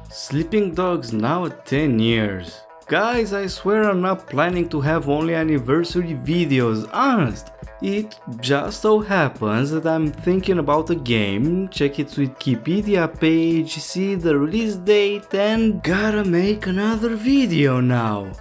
Sleeping Dogs now 10 years. Guys, I swear I'm not planning to have only anniversary videos, honest. It just so happens that I'm thinking about a game, check its Wikipedia page, see the release date and gotta make another video now.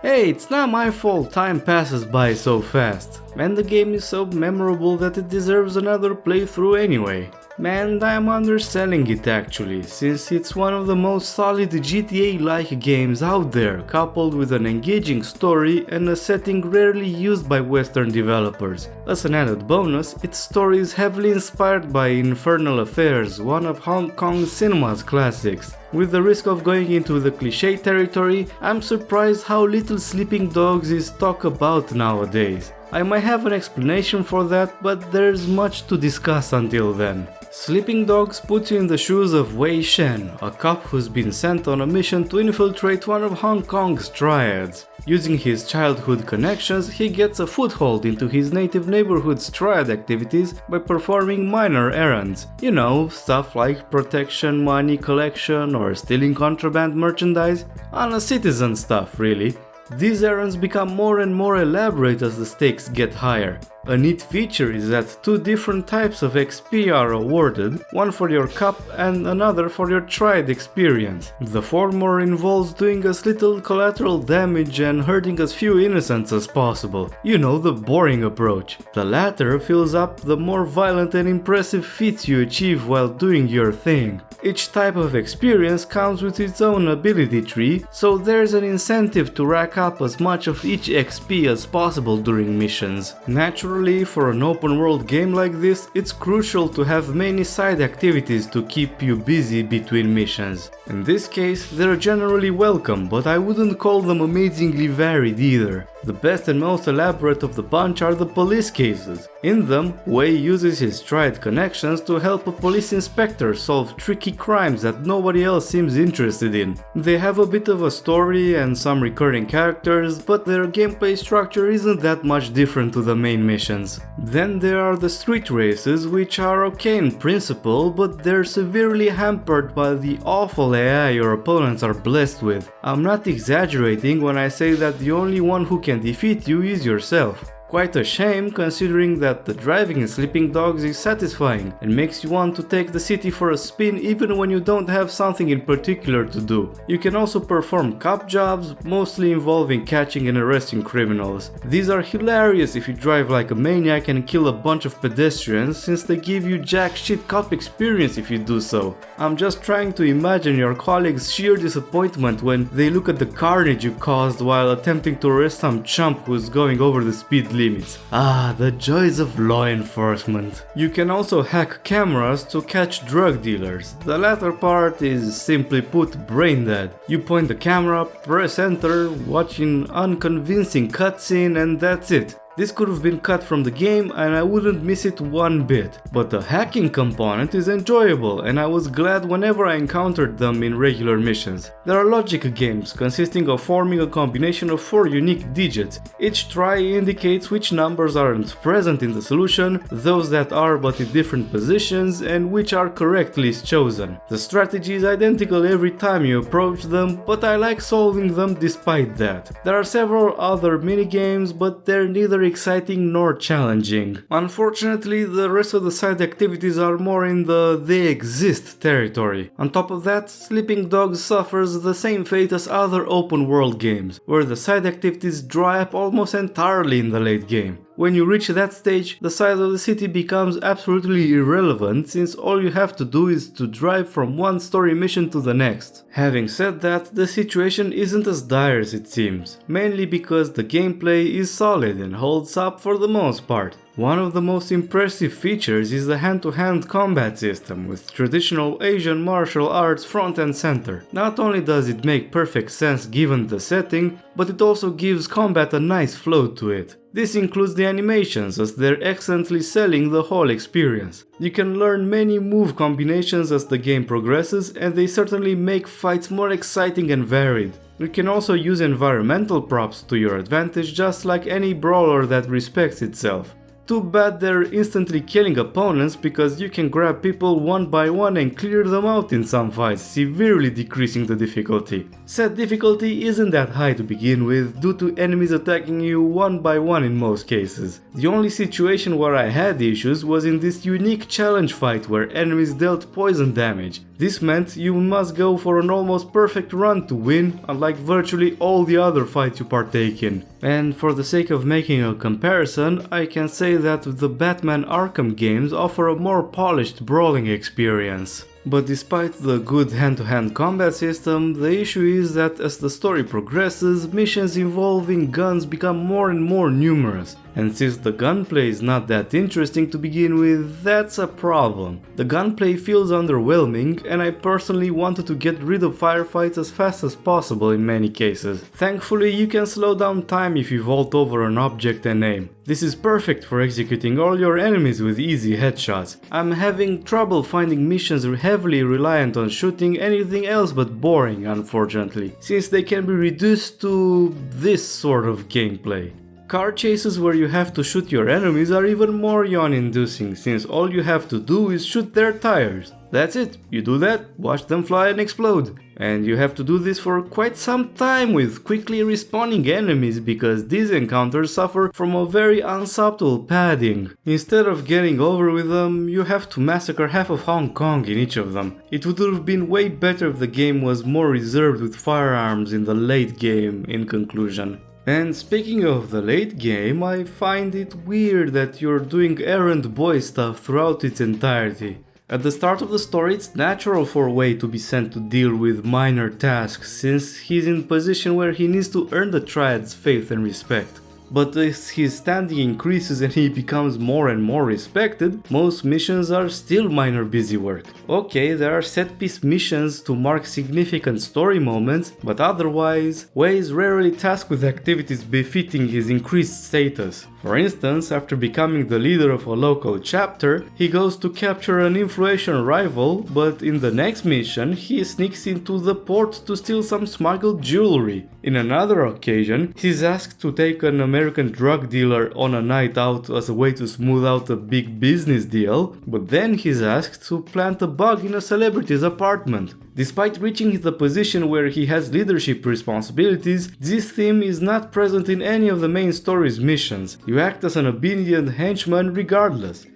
Hey, it's not my fault time passes by so fast, and the game is so memorable that it deserves another playthrough anyway. And I'm underselling it actually, since it's one of the most solid GTA-like games out there, coupled with an engaging story and a setting rarely used by Western developers. As an added bonus, its story is heavily inspired by Infernal Affairs, one of Hong Kong cinema's classics. With the risk of going into the cliché territory, I'm surprised how little Sleeping Dogs is talked about nowadays. I might have an explanation for that, but there's much to discuss until then. Sleeping Dogs puts you in the shoes of Wei Shen, a cop who's been sent on a mission to infiltrate one of Hong Kong's triads. Using his childhood connections, he gets a foothold into his native neighborhood's triad activities by performing minor errands. You know, stuff like protection, money collection, or stealing contraband merchandise. On a citizen stuff, really. These errands become more and more elaborate as the stakes get higher. A neat feature is that two different types of XP are awarded, one for your cup and another for your tried experience. The former involves doing as little collateral damage and hurting as few innocents as possible. You know, the boring approach. The latter fills up the more violent and impressive feats you achieve while doing your thing. Each type of experience comes with its own ability tree, so there's an incentive to rack up as much of each XP as possible during missions. Naturally, for an open world game like this, it's crucial to have many side activities to keep you busy between missions. In this case, they're generally welcome, but I wouldn't call them amazingly varied either. The best and most elaborate of the bunch are the police cases. In them, Wei uses his tried connections to help a police inspector solve tricky crimes that nobody else seems interested in. They have a bit of a story and some recurring characters, but their gameplay structure isn't that much different to the main missions. Then there are the street races, which are okay in principle, but they're severely hampered by the awful AI your opponents are blessed with. I'm not exaggerating when I say that the only one who can defeat you is yourself. Quite a shame, considering that the driving in Sleeping Dogs is satisfying and makes you want to take the city for a spin even when you don't have something in particular to do. You can also perform cop jobs, mostly involving catching and arresting criminals. These are hilarious if you drive like a maniac and kill a bunch of pedestrians, since they give you jack shit cop experience if you do so. I'm just trying to imagine your colleagues' sheer disappointment when they look at the carnage you caused while attempting to arrest some chump who's going over the speed limits. The joys of law enforcement. You can also hack cameras to catch drug dealers. The latter part is, simply put, brain dead. You point the camera, press enter, watch an unconvincing cutscene, and that's it. This could have been cut from the game and I wouldn't miss it one bit, but the hacking component is enjoyable and I was glad whenever I encountered them in regular missions. There are logic games consisting of forming a combination of 4 unique digits. Each try indicates which numbers aren't present in the solution, those that are but in different positions, and which are correctly chosen. The strategy is identical every time you approach them, but I like solving them despite that. There are several other minigames, but they're neither exciting nor challenging. Unfortunately, the rest of the side activities are more in the they exist territory. On top of that, Sleeping Dogs suffers the same fate as other open world games, where the side activities dry up almost entirely in the late game. When you reach that stage, the size of the city becomes absolutely irrelevant, since all you have to do is to drive from one story mission to the next. Having said that, the situation isn't as dire as it seems, mainly because the gameplay is solid and holds up for the most part. One of the most impressive features is the hand-to-hand combat system, with traditional Asian martial arts front and center. Not only does it make perfect sense given the setting, but it also gives combat a nice flow to it. This includes the animations, as they're excellently selling the whole experience. You can learn many move combinations as the game progresses, and they certainly make fights more exciting and varied. You can also use environmental props to your advantage, just like any brawler that respects itself. Too bad they're instantly killing opponents because you can grab people one by one and clear them out in some fights, severely decreasing the difficulty. Set difficulty isn't that high to begin with due to enemies attacking you one by one in most cases. The only situation where I had issues was in this unique challenge fight where enemies dealt poison damage. This meant you must go for an almost perfect run to win, unlike virtually all the other fights you partake in. And for the sake of making a comparison, I can say that the Batman Arkham games offer a more polished brawling experience. But despite the good hand-to-hand combat system, the issue is that as the story progresses, missions involving guns become more and more numerous. And since the gunplay is not that interesting to begin with, that's a problem. The gunplay feels underwhelming, and I personally wanted to get rid of firefights as fast as possible in many cases. Thankfully, you can slow down time if you vault over an object and aim. This is perfect for executing all your enemies with easy headshots. I'm having trouble finding missions heavily reliant on shooting anything else but boring, unfortunately, since they can be reduced to this sort of gameplay. Car chases where you have to shoot your enemies are even more yawn-inducing, since all you have to do is shoot their tires. That's it, you do that, watch them fly and explode. And you have to do this for quite some time with quickly respawning enemies because these encounters suffer from a very unsubtle padding. Instead of getting over with them, you have to massacre half of Hong Kong in each of them. It would have been way better if the game was more reserved with firearms in the late game, in conclusion. And speaking of the late game, I find it weird that you're doing errand boy stuff throughout its entirety. At the start of the story, it's natural for Wei to be sent to deal with minor tasks since he's in a position where he needs to earn the Triad's faith and respect. But as his standing increases and he becomes more and more respected, most missions are still minor busy work. Okay, there are set-piece missions to mark significant story moments, but otherwise, Wei is rarely tasked with activities befitting his increased status. For instance, after becoming the leader of a local chapter, he goes to capture an influential rival, but in the next mission he sneaks into the port to steal some smuggled jewelry. In another occasion, he's asked to take an American drug dealer on a night out as a way to smooth out a big business deal, but then he's asked to plant a bug in a celebrity's apartment. Despite reaching the position where he has leadership responsibilities, this theme is not present in any of the main story's missions. You act as an obedient henchman regardless.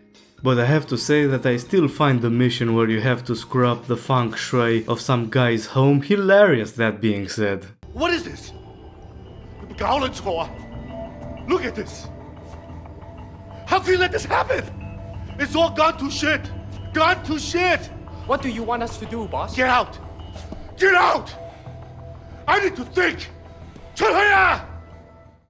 But I have to say that I still find the mission where you have to screw up the feng shui of some guy's home hilarious, that being said. What is this? Look at this! How can you let this happen? It's all gone to shit! Gone to shit! What do you want us to do, boss? Get out! Get out! I need to think!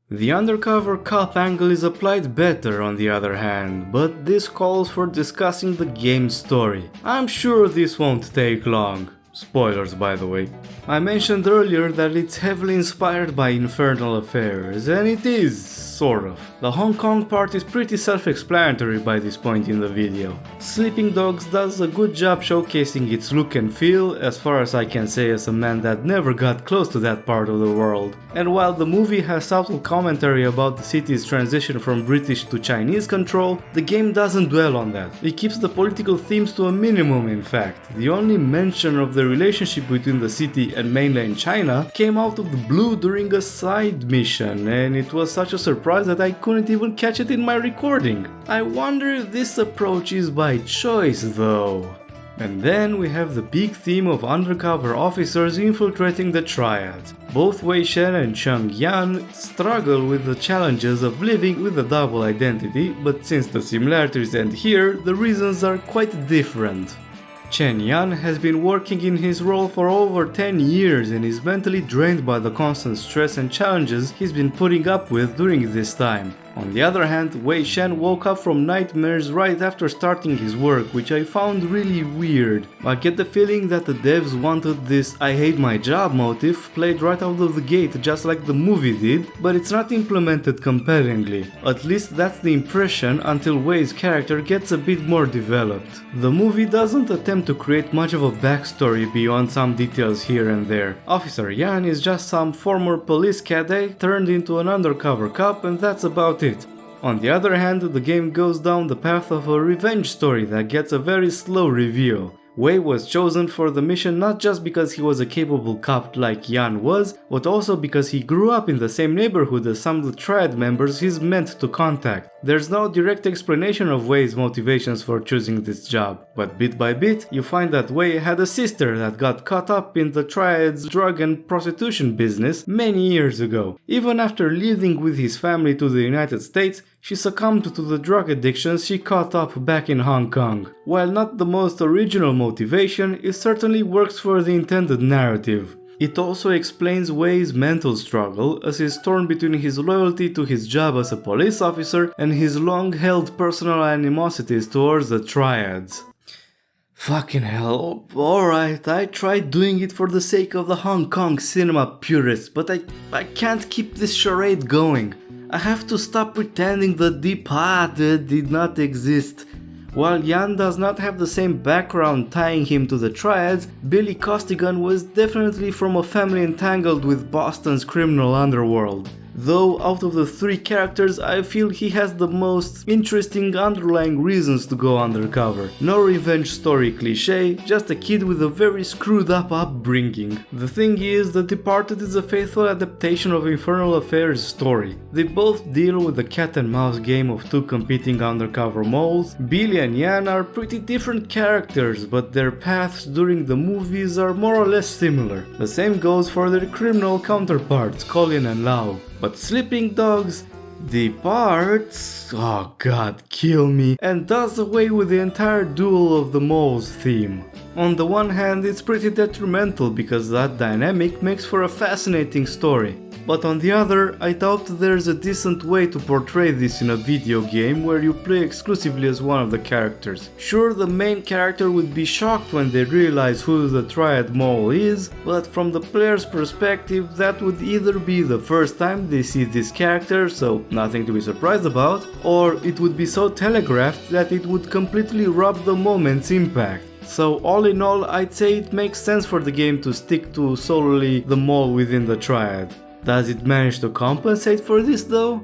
The undercover cop angle is applied better on the other hand, but this calls for discussing the game's story. I'm sure this won't take long. Spoilers, by the way. I mentioned earlier that it's heavily inspired by Infernal Affairs, and it is, sort of. The Hong Kong part is pretty self-explanatory by this point in the video. Sleeping Dogs does a good job showcasing its look and feel, as far as I can say as a man that never got close to that part of the world. And while the movie has subtle commentary about the city's transition from British to Chinese control, the game doesn't dwell on that. It keeps the political themes to a minimum, in fact. The only mention of the relationship between the city and mainland China came out of the blue during a side mission, and it was such a surprise that I couldn't even catch it in my recording. I wonder if this approach is by choice though. And then we have the big theme of undercover officers infiltrating the Triad. Both Wei Shen and Cheng Yan struggle with the challenges of living with a double identity, but since the similarities end here, the reasons are quite different. Chen Yan has been working in his role for over 10 years and is mentally drained by the constant stress and challenges he's been putting up with during this time. On the other hand, Wei Shen woke up from nightmares right after starting his work, which I found really weird. I get the feeling that the devs wanted this "I hate my job" motif played right out of the gate just like the movie did, but it's not implemented compellingly. At least that's the impression until Wei's character gets a bit more developed. The movie doesn't attempt to create much of a backstory beyond some details here and there. Officer Yan is just some former police cadet turned into an undercover cop, and that's about it. On the other hand, the game goes down the path of a revenge story that gets a very slow reveal. Wei was chosen for the mission not just because he was a capable cop like Yan was, but also because he grew up in the same neighborhood as some of the Triad members he's meant to contact. There's no direct explanation of Wei's motivations for choosing this job, but bit by bit you find that Wei had a sister that got caught up in the Triad's drug and prostitution business many years ago. Even after living with his family to the United States, she succumbed to the drug addictions she caught up back in Hong Kong. While not the most original motivation, it certainly works for the intended narrative. It also explains Wei's mental struggle as he's torn between his loyalty to his job as a police officer and his long-held personal animosities towards the Triads. Fucking hell, alright, I tried doing it for the sake of the Hong Kong cinema purists, but I can't keep this charade going. I have to stop pretending the Departed did not exist. While Yan does not have the same background tying him to the Triads, Billy Costigan was definitely from a family entangled with Boston's criminal underworld. Though out of the three characters, I feel he has the most interesting underlying reasons to go undercover. No revenge story cliché, just a kid with a very screwed up upbringing. The thing is, The Departed is a faithful adaptation of Infernal Affairs story. They both deal with the cat and mouse game of two competing undercover moles. Billy and Yan are pretty different characters, but their paths during the movies are more or less similar. The same goes for their criminal counterparts, Colin and Lau. But Sleeping Dogs departs, oh god, kill me, and does away with the entire Duel of the Moles theme. On the one hand, it's pretty detrimental because that dynamic makes for a fascinating story. But on the other, I doubt there's a decent way to portray this in a video game where you play exclusively as one of the characters. Sure, the main character would be shocked when they realize who the Triad Mole is, but from the player's perspective that would either be the first time they see this character, so nothing to be surprised about, or it would be so telegraphed that it would completely rob the moment's impact. So all in all, I'd say it makes sense for the game to stick to solely the mole within the Triad. Does it manage to compensate for this though?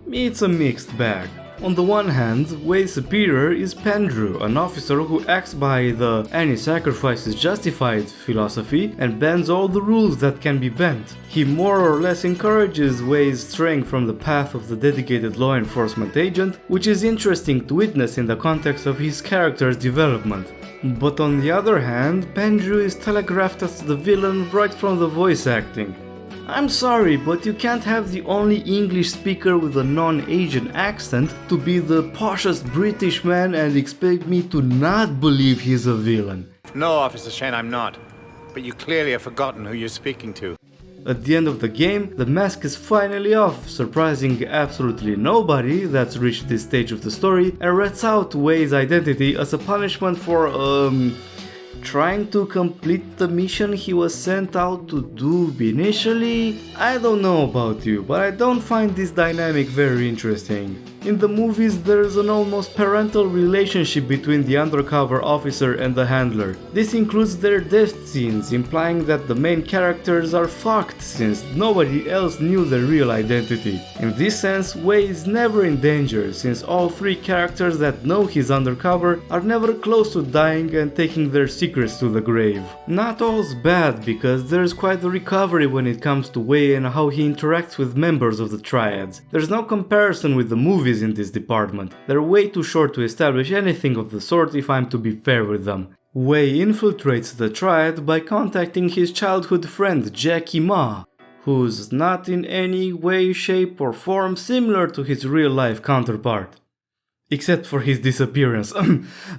It's a mixed bag. On the one hand, Wei's superior is Pendrew, an officer who acts by the "any sacrifice is justified" philosophy and bends all the rules that can be bent. He more or less encourages Wei's straying from the path of the dedicated law enforcement agent, which is interesting to witness in the context of his character's development. But on the other hand, Pendrew is telegraphed as the villain right from the voice acting. I'm sorry, but you can't have the only English speaker with a non-Asian accent to be the poshest British man and expect me to not believe he's a villain. No, Officer Shane, I'm not. But you clearly have forgotten who you're speaking to. At the end of the game, the mask is finally off, surprising absolutely nobody that's reached this stage of the story, and rats out Wei's identity as a punishment for, trying to complete the mission he was sent out to do initially? I don't know about you, but I don't find this dynamic very interesting. In the movies, there's an almost parental relationship between the undercover officer and the handler. This includes their death scenes, implying that the main characters are fucked since nobody else knew their real identity. In this sense, Wei is never in danger, since all three characters that know he's undercover are never close to dying and taking their secrets to the grave. Not all's bad, because there's quite a recovery when it comes to Wei and how he interacts with members of the Triads. There's no comparison with the movies in this department. They're way too short to establish anything of the sort if I'm to be fair with them. Wei infiltrates the Triad by contacting his childhood friend Jackie Ma, who's not in any way, shape or form similar to his real-life counterpart. Except for his disappearance.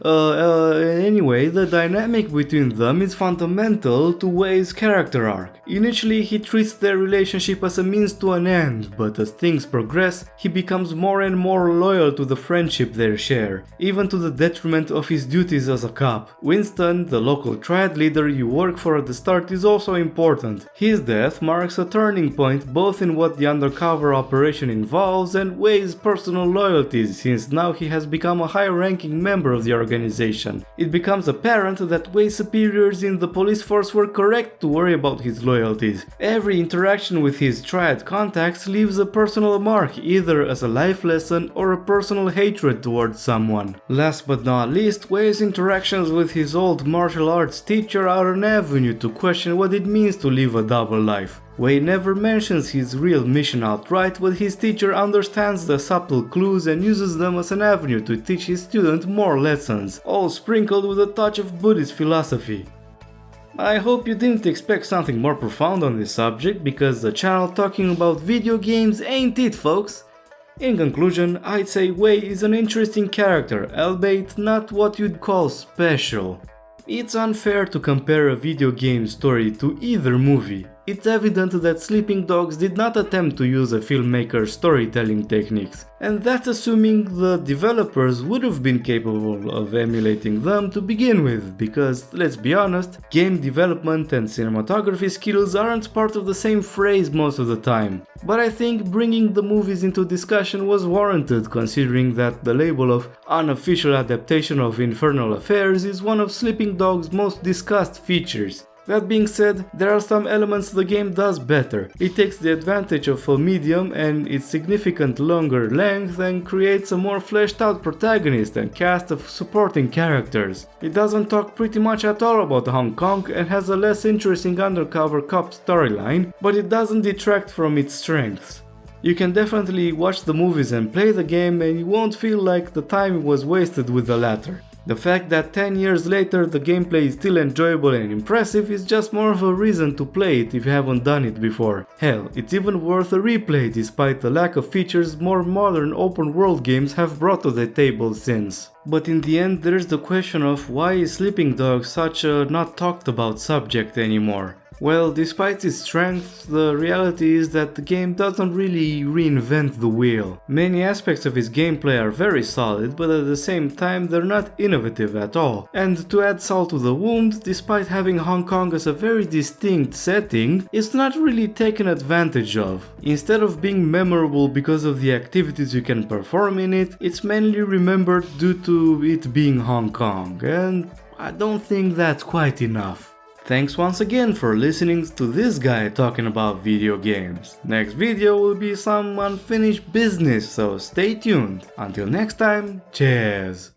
Anyway, the dynamic between them is fundamental to Wei's character arc. Initially, he treats their relationship as a means to an end, but as things progress, he becomes more and more loyal to the friendship they share, even to the detriment of his duties as a cop. Winston, the local Triad leader you work for at the start, is also important. His death marks a turning point both in what the undercover operation involves and Wei's personal loyalties, since now he has become a high-ranking member of the organization. It becomes apparent that way superiors in the police force were correct to worry about his loyalties. Every interaction with his triad contacts leaves a personal mark, either as a life lesson or a personal hatred towards someone. Last but not least, Wei's interactions with his old martial arts teacher are an avenue to question what it means to live a double life. Wei never mentions his real mission outright, but his teacher understands the subtle clues and uses them as an avenue to teach his student more lessons, all sprinkled with a touch of Buddhist philosophy. I hope you didn't expect something more profound on this subject, because the channel talking about video games ain't it, folks. In conclusion, I'd say Wei is an interesting character, albeit not what you'd call special. It's unfair to compare a video game story to either movie. It's evident that Sleeping Dogs did not attempt to use a filmmaker's storytelling techniques, and that's assuming the developers would have been capable of emulating them to begin with, because, let's be honest, game development and cinematography skills aren't part of the same phrase most of the time. But I think bringing the movies into discussion was warranted, considering that the label of unofficial adaptation of Infernal Affairs is one of Sleeping Dogs' most discussed features. That being said, there are some elements the game does better. It takes the advantage of a medium and its significant longer length and creates a more fleshed out protagonist and cast of supporting characters. It doesn't talk pretty much at all about Hong Kong and has a less interesting undercover cop storyline, but it doesn't detract from its strengths. You can definitely watch the movies and play the game and you won't feel like the time was wasted with the latter. The fact that 10 years later the gameplay is still enjoyable and impressive is just more of a reason to play it if you haven't done it before. Hell, it's even worth a replay despite the lack of features more modern open world games have brought to the table since. But in the end there's the question of why is Sleeping Dogs such a not talked about subject anymore? Well, despite its strengths, the reality is that the game doesn't really reinvent the wheel. Many aspects of its gameplay are very solid, but at the same time they're not innovative at all. And to add salt to the wound, despite having Hong Kong as a very distinct setting, it's not really taken advantage of. Instead of being memorable because of the activities you can perform in it, it's mainly remembered due to it being Hong Kong, and I don't think that's quite enough. Thanks once again for listening to this guy talking about video games. Next video will be some unfinished business, so stay tuned. Until next time, cheers!